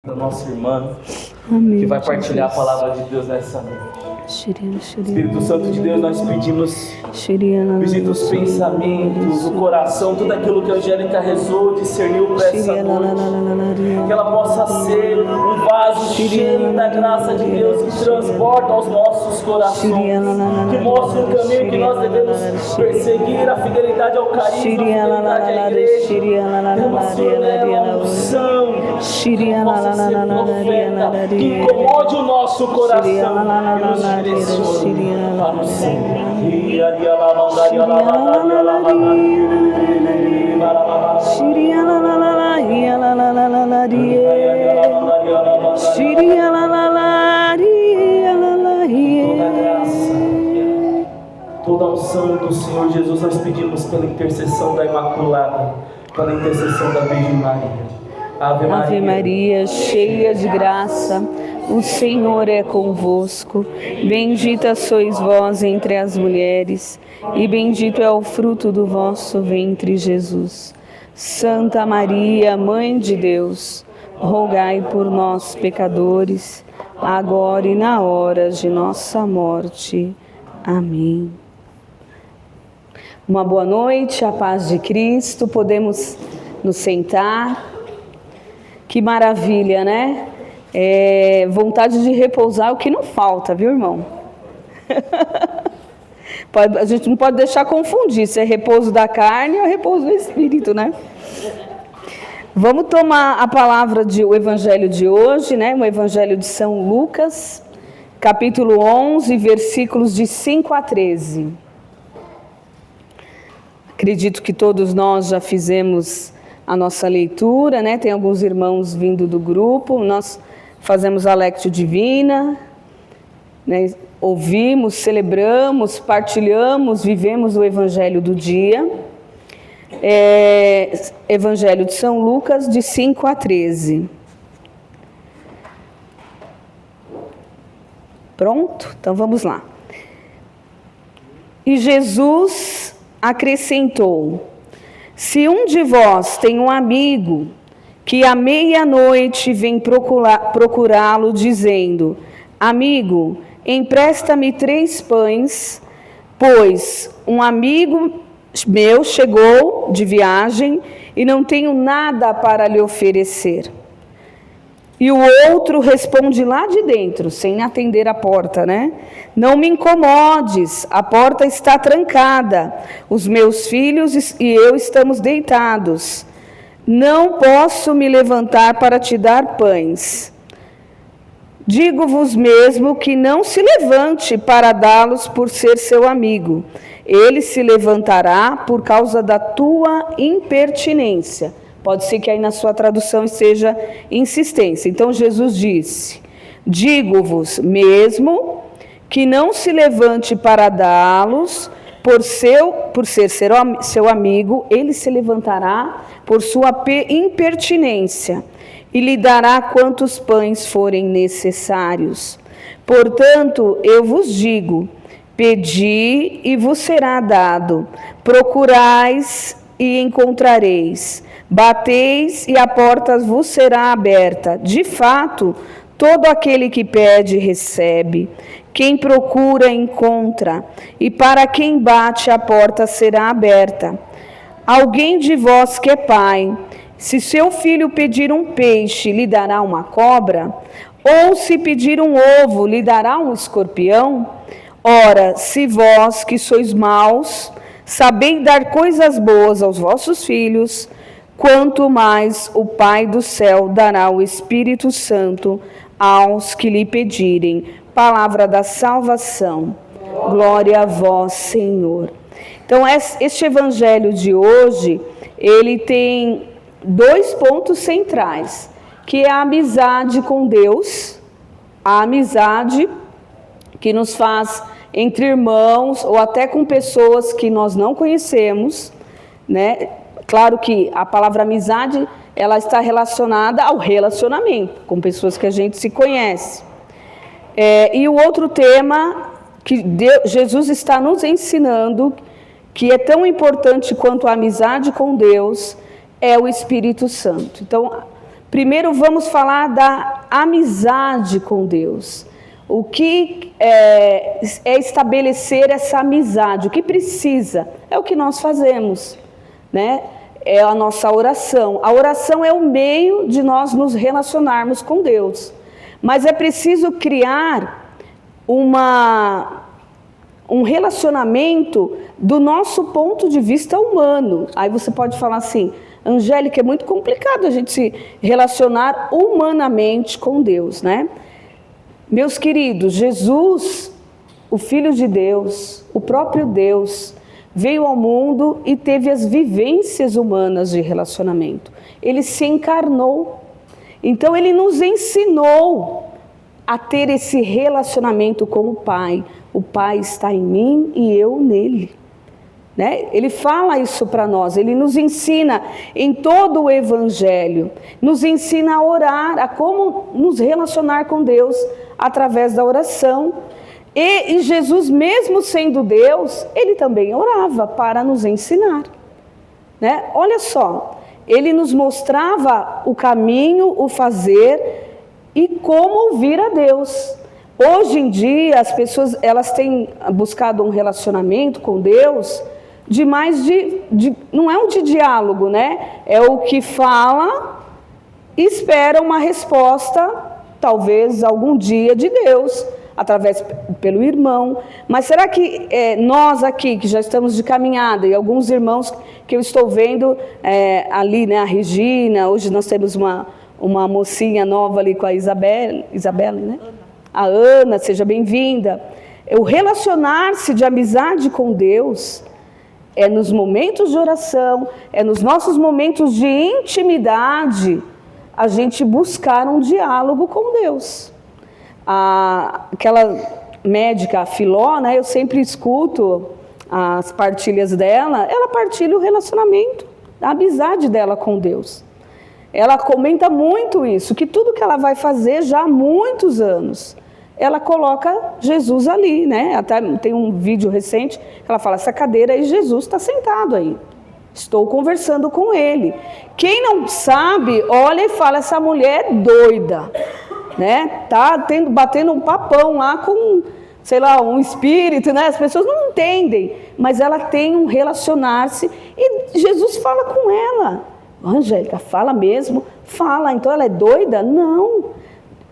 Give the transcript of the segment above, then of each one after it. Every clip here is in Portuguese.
Da nossa irmã, Amém, que vai partilhar Jesus. a palavra de Deus nessa noite. Espírito Espírito Santo de Deus, nós pedimos, visita os pensamentos, o coração, tudo aquilo que a Angélica rezou, discerniu para essa noite. Que ela possa ser um vaso cheio da graça de Deus que transporta aos nossos corações, que mostra o caminho que nós devemos perseguir, a fidelidade ao carisma, a fidelidade à igreja. Derrama, Senhor, nela a unção, que possa ser profeta, que incomode o nosso coração e nos direcione para o céu. Toda a unção do Senhor Jesus nós pedimos pela intercessão da Imaculada, pela intercessão da Virgem Maria. Ave Maria, Ave Maria, cheia de graça, o Senhor é convosco. Bendita sois vós entre as mulheres, e bendito é o fruto do vosso ventre, Jesus. Santa Maria, Mãe de Deus, rogai por nós, pecadores, agora e na hora de nossa morte. Amém. Uma boa noite, a paz de Cristo. Podemos nos sentar. Que maravilha, né? Vontade de repousar é o que não falta, viu, irmão? A gente não pode deixar confundir se é repouso da carne ou repouso do espírito, né? Vamos tomar a palavra o evangelho de hoje, né? O evangelho de São Lucas, capítulo 11, versículos de 5 a 13. Acredito que todos nós já fizemos a nossa leitura, né? Tem alguns irmãos vindo do grupo, nós fazemos a Lectio Divina, né? Ouvimos, celebramos, partilhamos, vivemos o Evangelho do dia. Evangelho de São Lucas, de 5 a 13. Pronto? Então vamos lá. E Jesus acrescentou: se um de vós tem um amigo que à meia-noite vem procurá-lo dizendo: amigo, empresta-me 3 pães, pois um amigo meu chegou de viagem e não tenho nada para lhe oferecer. E o outro responde lá de dentro, sem atender a porta, né? Não me incomodes, a porta está trancada, os meus filhos e eu estamos deitados. Não posso me levantar para te dar pães. Digo-vos mesmo que não se levante para dá-los por ser seu amigo. Ele se levantará por causa da tua impertinência. Pode ser que aí na sua tradução esteja insistência. Então Jesus disse: digo-vos mesmo que não se levante para dá-los por ser seu amigo, ele se levantará por sua impertinência e lhe dará quantos pães forem necessários. Portanto, eu vos digo: pedi e vos será dado, procurais e encontrareis, bateis e a porta vos será aberta. De fato, todo aquele que pede, recebe. Quem procura, encontra. E para quem bate, a porta será aberta. Alguém de vós que é pai, se seu filho pedir um peixe, lhe dará uma cobra? Ou se pedir um ovo, lhe dará um escorpião? Ora, se vós, que sois maus, sabeis dar coisas boas aos vossos filhos, quanto mais o Pai do céu dará o Espírito Santo aos que lhe pedirem. Palavra da salvação. Glória a vós, Senhor. Então, este evangelho de hoje, ele tem 2 pontos centrais, que é a amizade com Deus, a amizade que nos faz entre irmãos ou até com pessoas que nós não conhecemos, né? Claro que a palavra amizade, ela está relacionada ao relacionamento com pessoas que a gente se conhece. E o outro tema que Jesus está nos ensinando, que é tão importante quanto a amizade com Deus, é o Espírito Santo. Então, Primeiro vamos falar da amizade com Deus. O que é estabelecer essa amizade? O que precisa? É o que nós fazemos, né? É a nossa oração. A oração é o meio de nós nos relacionarmos com Deus. Mas é preciso criar um relacionamento do nosso ponto de vista humano. Aí você pode falar assim, Angélica, é muito complicado a gente se relacionar humanamente com Deus, né? Meus queridos, Jesus, o Filho de Deus, o próprio Deus, veio ao mundo e teve as vivências humanas de relacionamento. Ele se encarnou. Então, ele nos ensinou a ter esse relacionamento com o Pai. O Pai está em mim e eu nele. Né? Ele fala isso para nós, ele nos ensina em todo o Evangelho, nos ensina a orar, a como nos relacionar com Deus através da oração. E Jesus, mesmo sendo Deus, ele também orava para nos ensinar. Né? Olha só, ele nos mostrava o caminho, o fazer e como ouvir a Deus. Hoje em dia, as pessoas elas têm buscado um relacionamento com Deus de mais não é um de diálogo, né? É o que fala e espera uma resposta, talvez algum dia, de Deus, pelo irmão. Mas será que nós aqui, que já estamos de caminhada, e alguns irmãos que eu estou vendo ali, né, a Regina, hoje nós temos uma mocinha nova ali com a Isabelle, né? A Ana, seja bem-vinda. O relacionar-se de amizade com Deus é nos momentos de oração, é nos nossos momentos de intimidade, a gente buscar um diálogo com Deus. Aquela médica, a Filó, né, eu sempre escuto as partilhas dela, ela partilha o relacionamento, a amizade dela com Deus. Ela comenta muito isso, que tudo que ela vai fazer já há muitos anos, ela coloca Jesus ali, né? Até tem um vídeo recente que ela fala, essa cadeira aí, Jesus está sentado aí. Estou conversando com ele. Quem não sabe, olha e fala, essa mulher é doida, né? Tá batendo um papão lá com, sei lá, um espírito, né? As pessoas não entendem, mas ela tem um relacionar-se e Jesus fala com ela. Angélica, fala mesmo? Fala, então ela é doida? Não.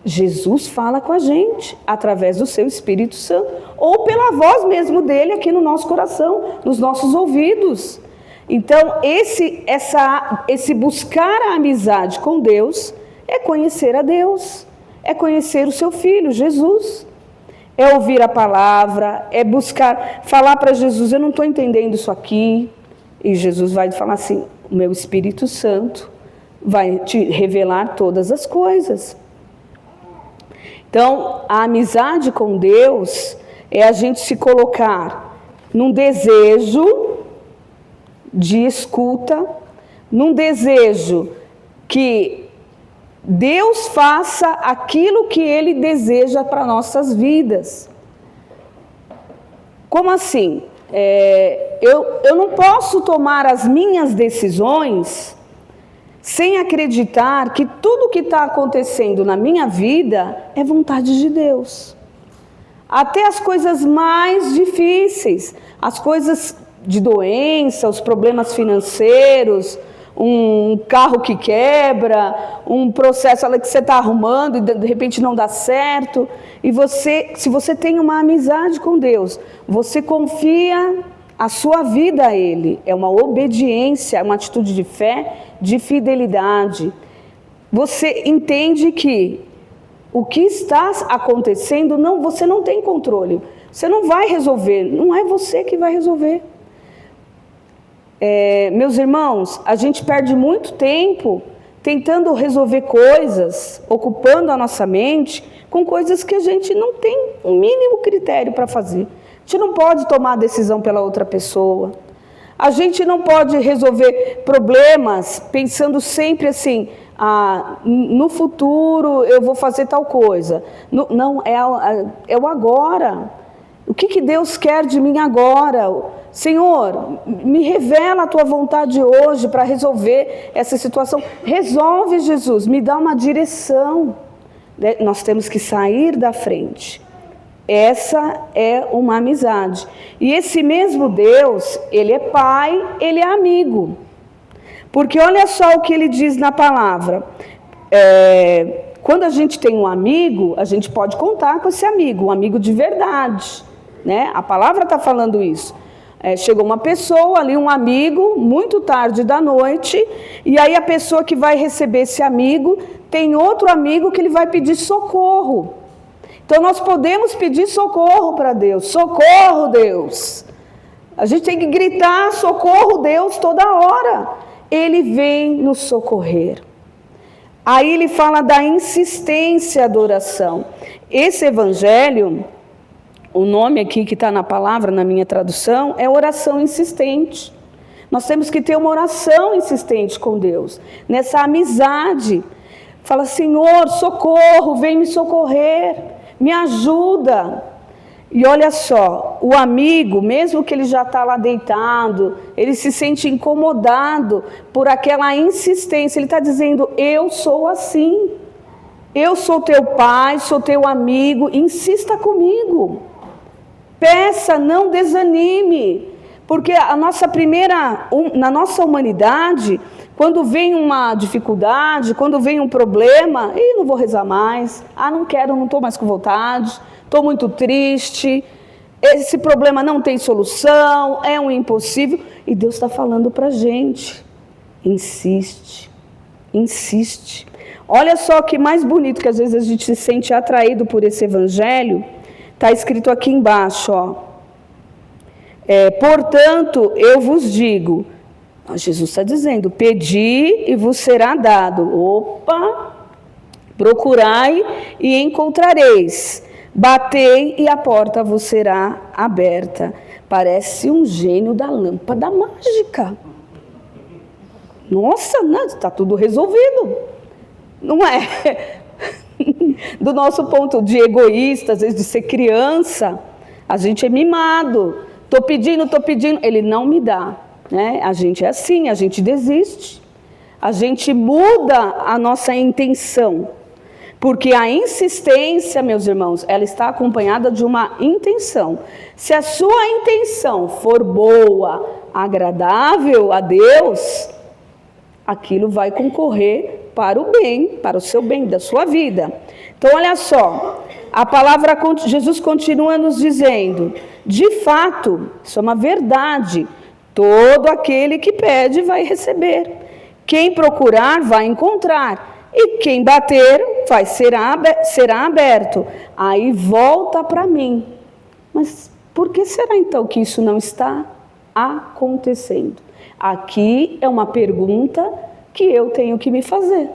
Jesus fala com a gente através do seu Espírito Santo ou pela voz mesmo dele aqui no nosso coração, nos nossos ouvidos. Então, esse buscar a amizade com Deus é conhecer a Deus, é conhecer o seu Filho, Jesus. É ouvir a palavra, é buscar, falar para Jesus, eu não estou entendendo isso aqui. E Jesus vai falar assim, o meu Espírito Santo vai te revelar todas as coisas. Então, a amizade com Deus é a gente se colocar num desejo de escuta, num desejo que Deus faça aquilo que Ele deseja para nossas vidas. Como assim? Eu não posso tomar as minhas decisões sem acreditar que tudo que está acontecendo na minha vida é vontade de Deus. Até as coisas mais difíceis, as coisas de doença, os problemas financeiros, um carro que quebra, um processo que você está arrumando e de repente não dá certo. E se você tem uma amizade com Deus, você confia a sua vida a Ele, é uma obediência, é uma atitude de fé, de fidelidade. Você entende que o que está acontecendo, você não tem controle, você não vai resolver, não é você que vai resolver. Meus irmãos, a gente perde muito tempo tentando resolver coisas, ocupando a nossa mente com coisas que a gente não tem o mínimo critério para fazer. A gente não pode tomar decisão pela outra pessoa. A gente não pode resolver problemas pensando sempre assim, no futuro eu vou fazer tal coisa. Não, é o agora. O que Deus quer de mim agora? Senhor, me revela a tua vontade hoje para resolver essa situação. Resolve, Jesus, me dá uma direção. Nós temos que sair da frente. Essa é uma amizade. E esse mesmo Deus, Ele é Pai, Ele é amigo. Porque olha só o que Ele diz na palavra. Quando a gente tem um amigo, a gente pode contar com esse amigo, um amigo de verdade, né? A palavra está falando isso. Chegou uma pessoa ali, um amigo, muito tarde da noite, e aí a pessoa que vai receber esse amigo tem outro amigo que ele vai pedir socorro. Então nós podemos pedir socorro para Deus. Socorro, Deus! A gente tem que gritar socorro, Deus, toda hora. Ele vem nos socorrer. Aí ele fala da insistência da oração. Esse evangelho, o nome aqui que está na palavra, na minha tradução, é oração insistente. Nós temos que ter uma oração insistente com Deus, nessa amizade. Fala, Senhor, socorro, vem me socorrer, me ajuda. E olha só, o amigo, mesmo que ele já está lá deitado, ele se sente incomodado por aquela insistência. Ele está dizendo, eu sou assim, eu sou teu pai, sou teu amigo, insista comigo. Peça, não desanime, porque a nossa na nossa humanidade, quando vem uma dificuldade, quando vem um problema, não vou rezar mais, não quero, não estou mais com vontade, estou muito triste, esse problema não tem solução, é um impossível, e Deus está falando para a gente, insiste, insiste. Olha só que mais bonito, que às vezes a gente se sente atraído por esse evangelho. Está escrito aqui embaixo, ó. Portanto, eu vos digo, Jesus está dizendo, pedi e vos será dado. Opa! Procurai e encontrareis. Batei e a porta vos será aberta. Parece um gênio da lâmpada mágica. Nossa, está tudo resolvido. Não é? Do nosso ponto de egoísta, às vezes de ser criança, a gente é mimado. Estou pedindo, ele não me dá. Né? A gente é assim, a gente desiste. A gente muda a nossa intenção. Porque a insistência, meus irmãos, ela está acompanhada de uma intenção. Se a sua intenção for boa, agradável a Deus, aquilo vai concorrer para o bem, para o seu bem, da sua vida. Então, olha só, a palavra, Jesus continua nos dizendo, de fato, isso é uma verdade, todo aquele que pede vai receber, quem procurar vai encontrar, e quem bater será aberto. Aí volta para mim. Mas por que será então que isso não está acontecendo? Aqui é uma pergunta que eu tenho que me fazer.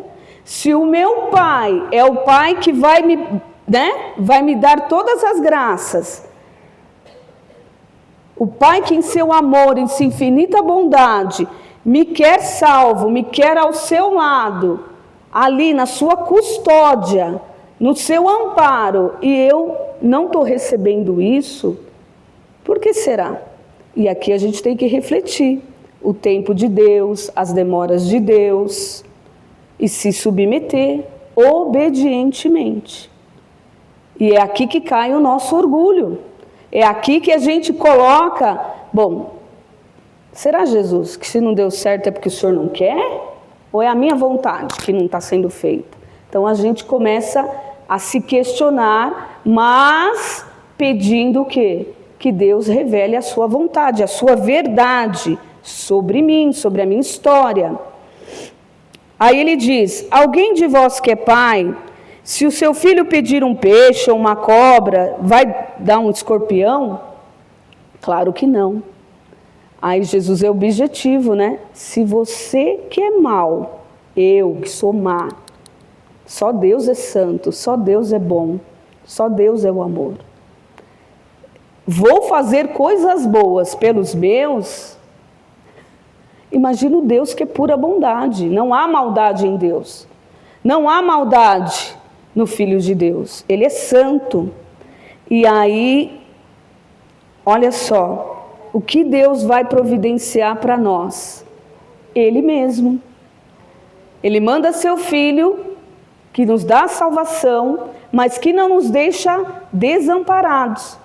Se o meu pai é o pai que vai me dar todas as graças, o pai que em seu amor, em sua infinita bondade, me quer salvo, me quer ao seu lado, ali na sua custódia, no seu amparo, e eu não estou recebendo isso, por que será? E aqui a gente tem que refletir o tempo de Deus, as demoras de Deus, e se submeter obedientemente. E é aqui que cai o nosso orgulho, é aqui que a gente coloca, bom, será, Jesus, que se não deu certo é porque o Senhor não quer? Ou é a minha vontade que não está sendo feita? Então a gente começa a se questionar, mas pedindo o quê? Que Deus revele a sua vontade, a sua verdade sobre mim, sobre a minha história. Aí ele diz, alguém de vós que é pai, se o seu filho pedir um peixe ou uma cobra, vai dar um escorpião? Claro que não. Aí Jesus é objetivo, né? Se você que é mau, eu que sou má, só Deus é santo, só Deus é bom, só Deus é o amor. Vou fazer coisas boas pelos meus? Imagina o Deus que é pura bondade, não há maldade em Deus. Não há maldade no Filho de Deus, Ele é santo. E aí, olha só, o que Deus vai providenciar para nós? Ele mesmo. Ele manda seu Filho, que nos dá a salvação, mas que não nos deixa desamparados.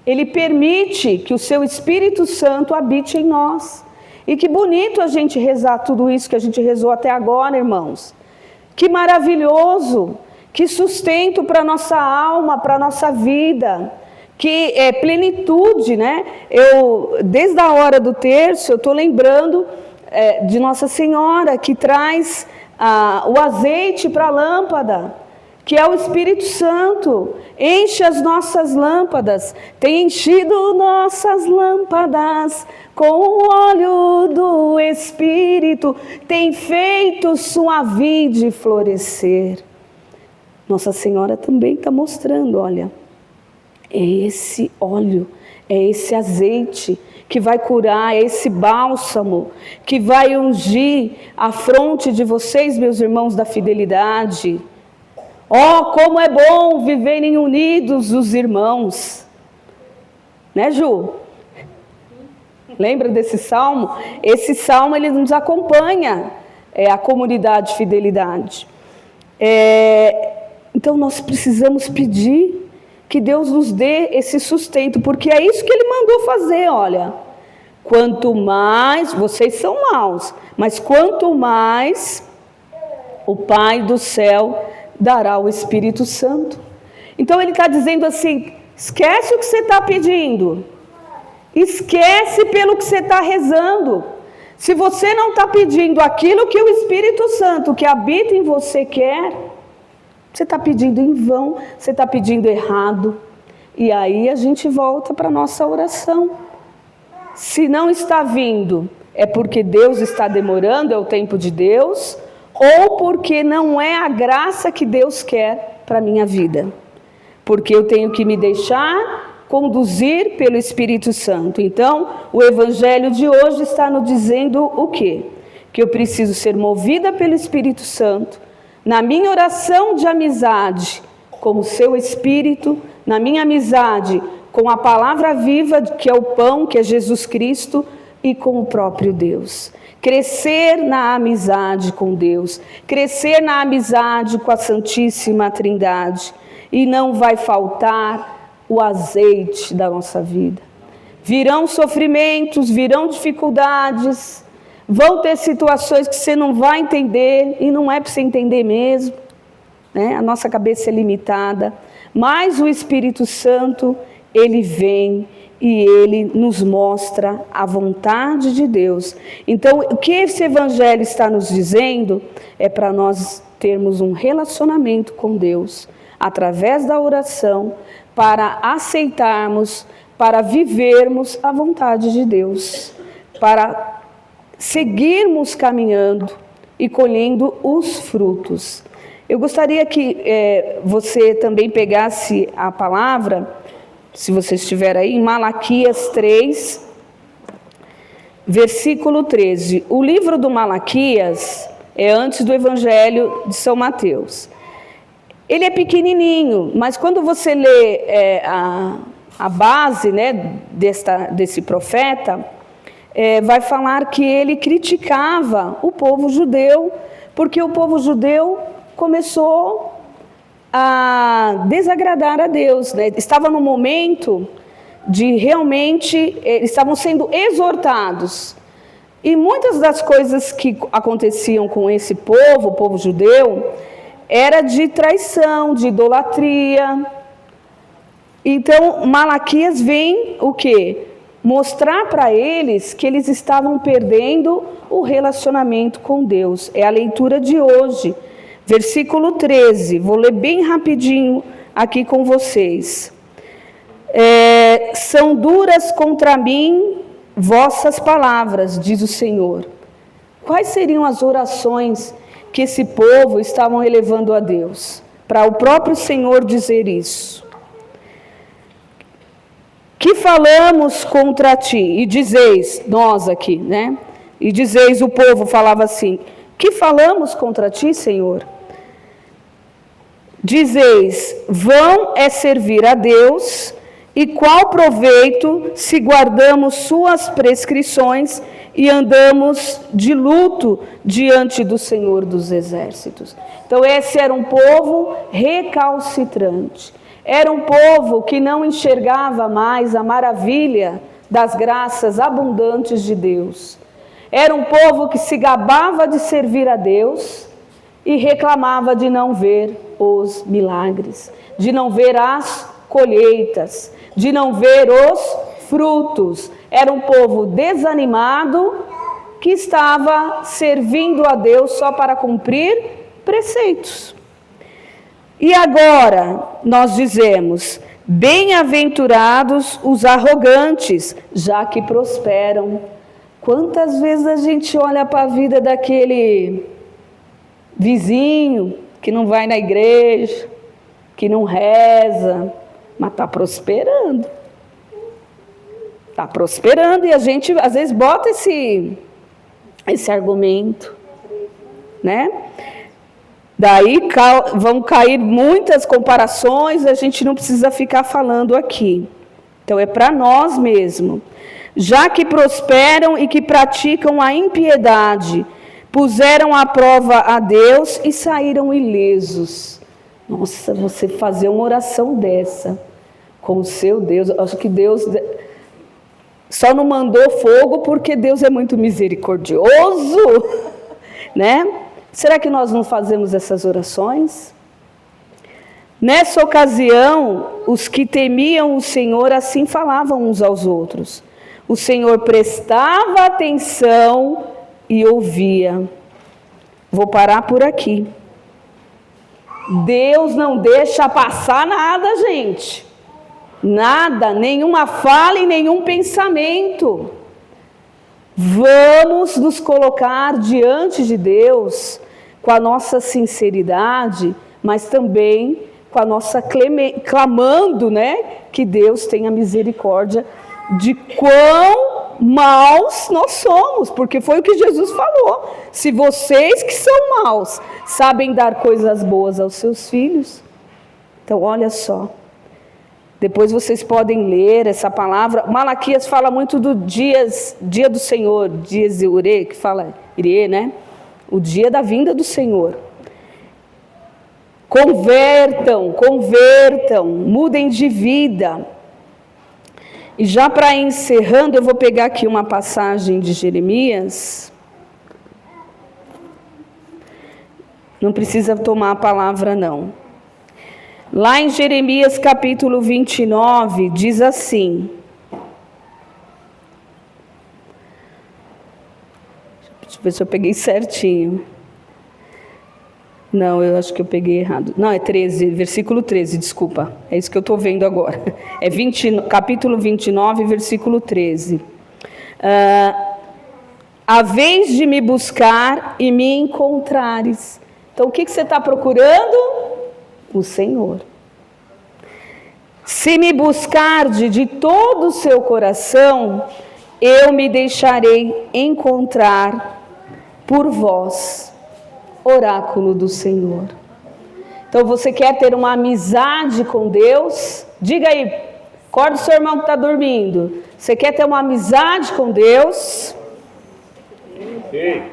Ele permite que o seu Espírito Santo habite em nós. E que bonito a gente rezar tudo isso que a gente rezou até agora, irmãos. Que maravilhoso, que sustento para a nossa alma, para a nossa vida, que é plenitude, né? Desde a hora do terço, eu estou lembrando de Nossa Senhora, que traz o azeite para a lâmpada, que é o Espírito Santo, enche as nossas lâmpadas, tem enchido nossas lâmpadas com o óleo do Espírito, tem feito sua vide florescer. Nossa Senhora também está mostrando, olha, é esse óleo, é esse azeite que vai curar, é esse bálsamo que vai ungir a fronte de vocês, meus irmãos da fidelidade. Oh, como é bom viverem unidos os irmãos. Né, Ju? Lembra desse salmo? Esse salmo, ele nos acompanha, a comunidade fidelidade. Então, nós precisamos pedir que Deus nos dê esse sustento, porque é isso que Ele mandou fazer, olha. Quanto mais, vocês são maus, mas quanto mais o Pai do céu dará o Espírito Santo. Então Ele está dizendo assim, esquece o que você está pedindo, esquece pelo que você está rezando. Se você não está pedindo aquilo que o Espírito Santo que habita em você quer, você está pedindo em vão, você está pedindo errado. E aí a gente volta para a nossa oração. Se não está vindo, é porque Deus está demorando, é o tempo de Deus, ou porque não é a graça que Deus quer para a minha vida. Porque eu tenho que me deixar conduzir pelo Espírito Santo. Então, o Evangelho de hoje está nos dizendo o quê? Que eu preciso ser movida pelo Espírito Santo, na minha oração de amizade com o seu Espírito, na minha amizade com a palavra viva, que é o pão, que é Jesus Cristo, e com o próprio Deus. Crescer na amizade com Deus, crescer na amizade com a Santíssima Trindade, e não vai faltar o azeite da nossa vida. Virão sofrimentos, virão dificuldades, vão ter situações que você não vai entender, e não é para você entender mesmo, né? A nossa cabeça é limitada, mas o Espírito Santo, Ele vem e Ele nos mostra a vontade de Deus. Então, o que esse Evangelho está nos dizendo é para nós termos um relacionamento com Deus, através da oração, para aceitarmos, para vivermos a vontade de Deus, para seguirmos caminhando e colhendo os frutos. Eu gostaria que você também pegasse a palavra, se você estiver aí, em Malaquias 3, versículo 13. O livro do Malaquias é antes do Evangelho de São Mateus. Ele é pequenininho, mas quando você lê a base, né, desse profeta, vai falar que ele criticava o povo judeu, porque o povo judeu começou a desagradar a Deus, né? Estava no momento de realmente, eles estavam sendo exortados. E muitas das coisas que aconteciam com esse povo, o povo judeu, era de traição, de idolatria. Então, Malaquias vem o quê? Mostrar para eles que eles estavam perdendo o relacionamento com Deus. É a leitura de hoje. Versículo 13, vou ler bem rapidinho aqui com vocês. São duras contra mim vossas palavras, diz o Senhor. Quais seriam as orações que esse povo estavam elevando a Deus? Para o próprio Senhor dizer isso. Que falamos contra ti? E dizeis, nós aqui, né? E dizeis, o povo falava assim, que falamos contra ti, Senhor? Dizeis, vão é servir a Deus E qual proveito se guardamos suas prescrições e andamos de luto diante do Senhor dos Exércitos? Então esse era um povo recalcitrante. Era um povo que não enxergava mais a maravilha das graças abundantes de Deus. Era um povo que se gabava de servir a Deus e reclamava de não ver os milagres, de não ver as colheitas, de não ver os frutos. Era um povo desanimado que estava servindo a Deus só para cumprir preceitos. E agora nós dizemos: bem-aventurados os arrogantes, já que prosperam. Quantas vezes a gente olha para a vida daquele vizinho que não vai na igreja, que não reza, mas está prosperando. Está prosperando, e a gente às vezes bota esse argumento, né? Daí vão cair muitas comparações, a gente não precisa ficar falando aqui. Então é para nós mesmo. Já que prosperam e que praticam a impiedade, puseram à prova a Deus e saíram ilesos. Nossa, você fazer uma oração dessa com o seu Deus, acho que Deus só não mandou fogo porque Deus é muito misericordioso, né? Será que nós não fazemos essas orações? Nessa ocasião, os que temiam o Senhor assim falavam uns aos outros. O Senhor prestava atenção e ouvia. Vou parar por aqui. Deus não deixa passar nada, gente. Nada, nenhuma fala e nenhum pensamento. Vamos nos colocar diante de Deus com a nossa sinceridade, mas também com a nossa clamando, né, que Deus tenha misericórdia de quão maus nós somos, porque foi o que Jesus falou: se vocês que são maus sabem dar coisas boas aos seus filhos. Então olha só, depois vocês podem ler essa palavra. Malaquias fala muito do dia do Senhor, dias de Ure, que fala Ire, né? O dia da vinda do Senhor. Convertam, mudem de vida. E já para encerrando, eu vou pegar aqui uma passagem de Jeremias. Não precisa tomar a palavra, não. Lá em Jeremias capítulo 29, diz assim. Deixa eu ver se eu peguei certinho. Não, eu acho que eu peguei errado. Não, é 13, versículo 13, desculpa. É isso que eu estou vendo agora. É capítulo 29, versículo 13. A vez de me buscar e me encontrares. Então, o que você está procurando? O Senhor. Se me buscardes de todo o seu coração, eu me deixarei encontrar por vós. Oráculo do Senhor. Então você quer ter uma amizade com Deus? Diga aí, acorda o seu irmão que está dormindo. Você quer ter uma amizade com Deus? Sim.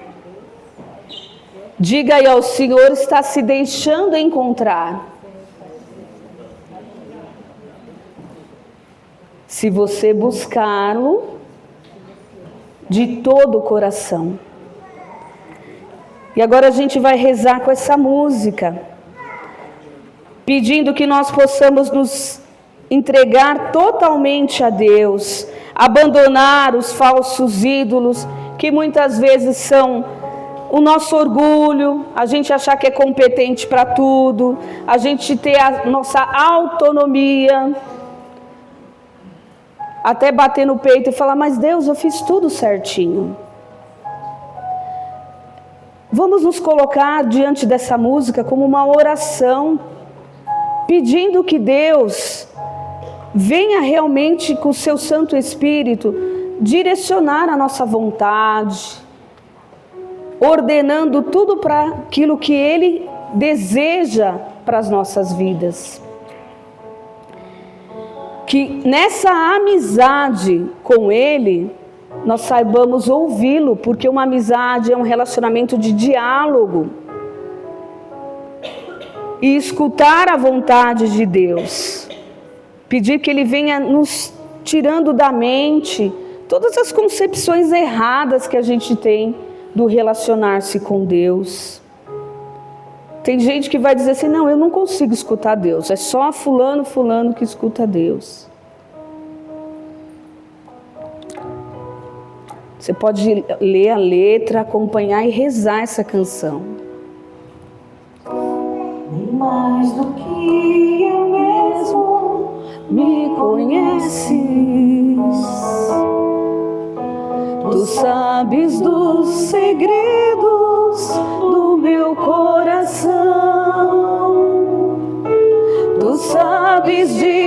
Diga aí, o Senhor está se deixando encontrar. Se você buscá-lo de todo o coração. E agora a gente vai rezar com essa música, pedindo que nós possamos nos entregar totalmente a Deus, abandonar os falsos ídolos, que muitas vezes são o nosso orgulho, a gente achar que é competente para tudo, a gente ter a nossa autonomia, até bater no peito e falar: mas Deus, eu fiz tudo certinho. Vamos nos colocar diante dessa música como uma oração, pedindo que Deus venha realmente com o seu Santo Espírito direcionar a nossa vontade, ordenando tudo para aquilo que Ele deseja para as nossas vidas. que nessa amizade com Ele, nós saibamos ouvi-lo, porque uma amizade é um relacionamento de diálogo. E escutar a vontade de Deus. Pedir que Ele venha nos tirando da mente todas as concepções erradas que a gente tem do relacionar-se com Deus. Tem gente que vai dizer assim, não, eu não consigo escutar Deus, é só fulano que escuta Deus. Você pode ler a letra, acompanhar e rezar essa canção. Nem mais do que eu mesmo me conheces. Tu sabes dos segredos do meu coração. Tu sabes de